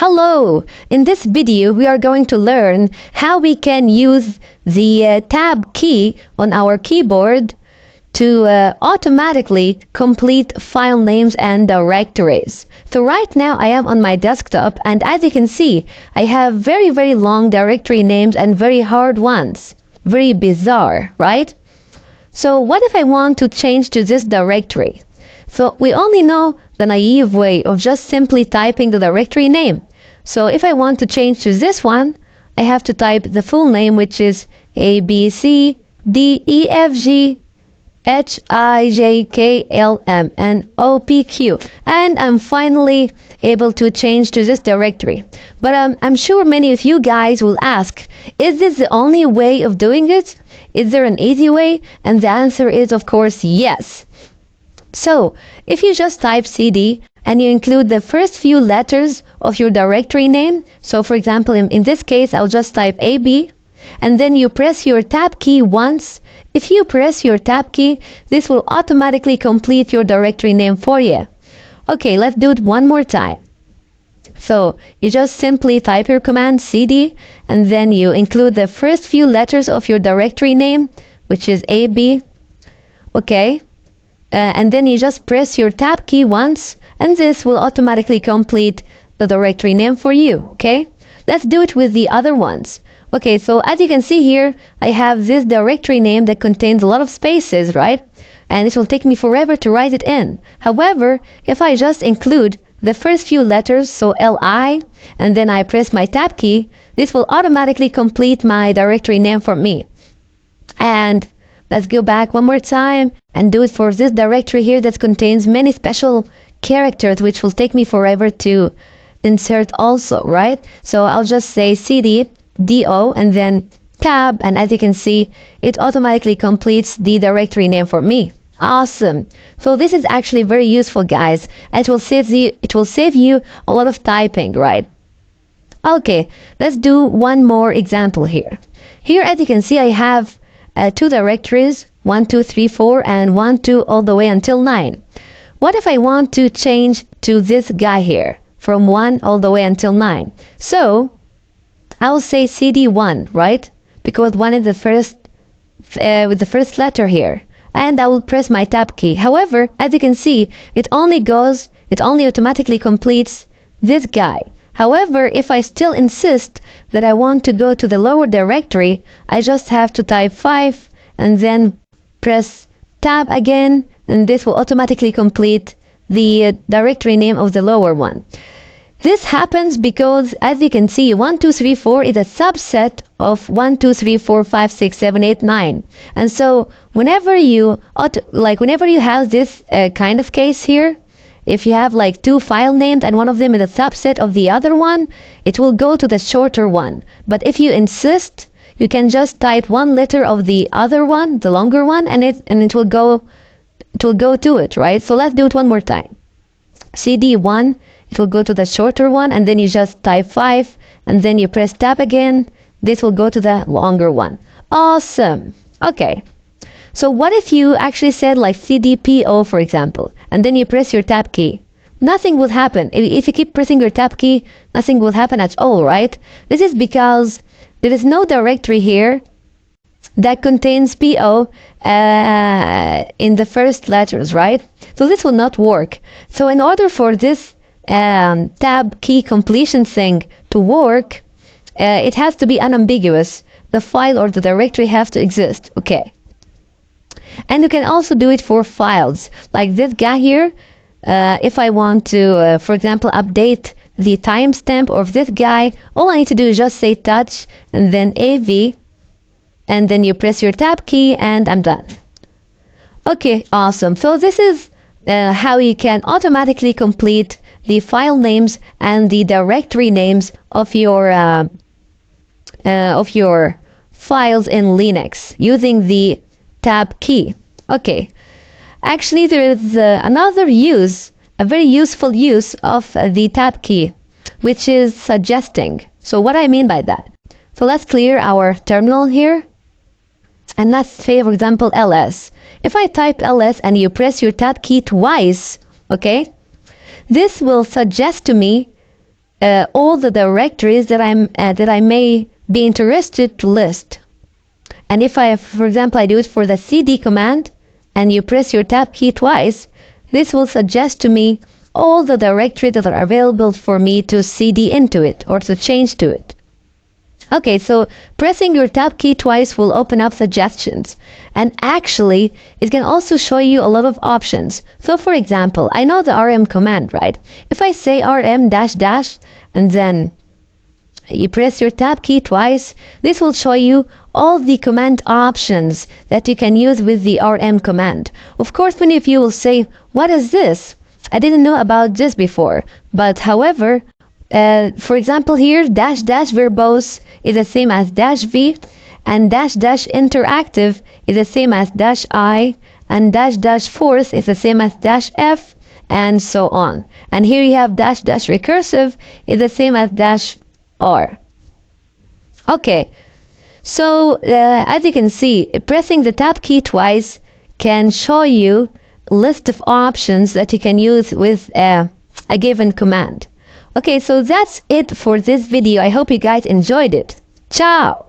Hello! In this video, we are going to learn how we can use the tab key on our keyboard to automatically complete file names and directories. So right now I am on my desktop, and as you can see, I have very long directory names and very hard ones. Very bizarre, right? So what if I want to change to this directory? So we only know the naive way of just simply typing the directory name. So if I want to change to this one, I have to type the full name, which is A, B, C, D, E, F, G, H, I, J, K, L, M, N, O, P, Q. And I'm finally able to change to this directory. But I'm sure many of you guys will ask, is this the only way of doing it? Is there an easy way? And the answer is, of course, yes. So, if you just type cd and you include the first few letters of your directory name, so for example, in this case, I'll just type AB, and then you press your tab key once. If you press your tab key, this will automatically complete your directory name for you. Okay, let's do it one more time. So, you just simply type your command cd, and then you include the first few letters of your directory name, which is AB. Okay. And then you just press your tab key once, and this will automatically complete the directory name for you, okay? Let's do it with the other ones. Okay, so as you can see here, I have this directory name that contains a lot of spaces, right? And it will take me forever to write it in. However, if I just include the first few letters, so LI, and then I press my tab key, this will automatically complete my directory name for me. And let's go back one more time and do it for this directory here that contains many special characters, which will take me forever to insert also, right? So I'll just say cd do and then tab, and as you can see, it automatically completes the directory name for me. Awesome. So this is actually very useful, guys. It will save you a lot of typing, right? Okay, let's do one more example here. Here, as you can see, I have two directories, 1, 2, 3, 4, and 1, 2, all the way until 9. What if I want to change to this guy here, from 1 all the way until 9? So, I'll say CD1, right? Because 1 is the first, with the first letter here. And I will press my tab key. However, as you can see, it only automatically completes this guy. However, if I still insist that I want to go to the lower directory, I just have to type 5 and then press tab again, and this will automatically complete the directory name of the lower one. This happens because, as you can see, 1, 2, 3, 4 is a subset of 1, 2, 3, 4, 5, 6, 7, 8, 9. And so whenever you have this kind of case here, if you have like two file names and one of them is a subset of the other one, it will go to the shorter one. But if you insist, you can just type one letter of the other one, the longer one, and it will go to it, right? So let's do it one more time. CD1, it will go to the shorter one, and then you just type 5, and then you press tab again. This will go to the longer one. Awesome. Okay. So what if you actually said like CDPO, for example, and then you press your tab key? Nothing will happen. If you keep pressing your tab key, nothing will happen at all, right? This is because there is no directory here that contains PO in the first letters, right? So this will not work. So in order for this tab key completion thing to work, it has to be unambiguous. The file or the directory have to exist. Okay. And you can also do it for files like this guy here. If I want to, for example, update the timestamp of this guy, all I need to do is just say touch and then AV, and then you press your tab key, and I'm done. Okay, awesome. So this is how you can automatically complete the file names and the directory names of your files in Linux using the tab key. Okay, actually there is another use, a very useful use of the tab key, which is suggesting. So what I mean by that? So let's clear our terminal here, and let's say, for example, ls. If I type ls and you press your tab key twice, okay, this will suggest to me all the directories that I may be interested to list. And if I, for example, I do it for the cd command, and you press your tab key twice, this will suggest to me all the directories that are available for me to cd into it or to change to it. Okay, so pressing your tab key twice will open up suggestions. And actually, it can also show you a lot of options. So for example, I know the rm command, right? If I say rm dash dash and then you press your tab key twice, this will show you all the command options that you can use with the rm command. Of course, many of you will say, what is this? I didn't know about this before. But however, for example here, dash dash verbose is the same as dash v, and dash dash interactive is the same as dash I, and dash dash force is the same as dash f, and so on. And here you have dash dash recursive is the same as dash r. Okay, so as you can see, pressing the tab key twice can show you a list of options that you can use with a given command. Okay, so that's it for this video. I hope you guys enjoyed it. Ciao!